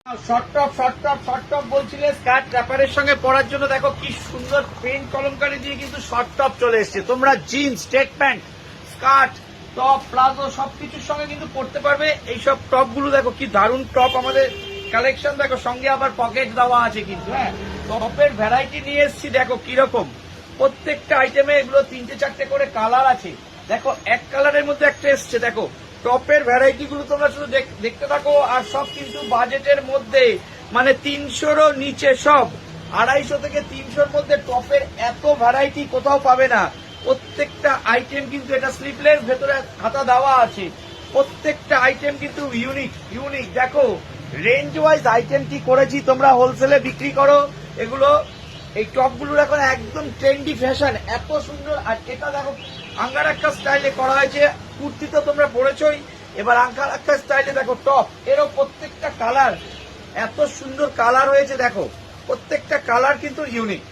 Short top বলছিলে skirt র্যাপারের সঙ্গে পরার জন্য দেখো কি সুন্দর পেন কলমকারি দিয়ে কিন্তু শর্ট টপ চলে এসছে। তোমরা jeans, straight pant, skirt, top, palazzo সবকিছুর সঙ্গে কিন্তু পরতে পারবে। এইসব টপ গুলো দেখো কি দারুণ টপ আমাদের কালেকশন। দেখো সঙ্গে আবার পকেট দেওয়া আছে কিন্তু। হ্যাঁ, টপের ভ্যারাইটি নিয়ে এসছি দেখো কিরকম। প্রত্যেকটা আইটেমে এগুলো 3-4টে করে কালার আছে। দেখো এক কালারের মধ্যে একটা এসছে। দেখো টপের ভ্যারাইটি গুলো তোমরা শুধু দেখতে থাকো। আর সব কিন্তু বাজেটের মধ্যে, মানে 300-রও নিচে সব। 250 থেকে 300-র মধ্যে টপের এত ভ্যারাইটি কোথাও পাবে না। প্রত্যেকটা আইটেম কিন্তু, এটা স্লিপলেস, ভেতরে হাতা দেওয়া আছে। প্রত্যেকটা আইটেম কিন্তু ইউনিক। দেখো রেঞ্জ ওয়াইজ আইটেম কি করেছি। তোমরা হোলসেলে বিক্রি করো এগুলো। এই টপগুলোর এখন একদম ট্রেন্ডি ফ্যাশন, এত সুন্দর। আর এটা দেখো আঙ্গার একটা স্টাইলে করা হয়েছে। কুর্তি তো তোমরা পরেছই, এবার আঙ্গার একটা স্টাইলে দেখো টপ। এরও প্রত্যেকটা কালার এত সুন্দর কালার হয়েছে। দেখো প্রত্যেকটা কালার কিন্তু ইউনিক।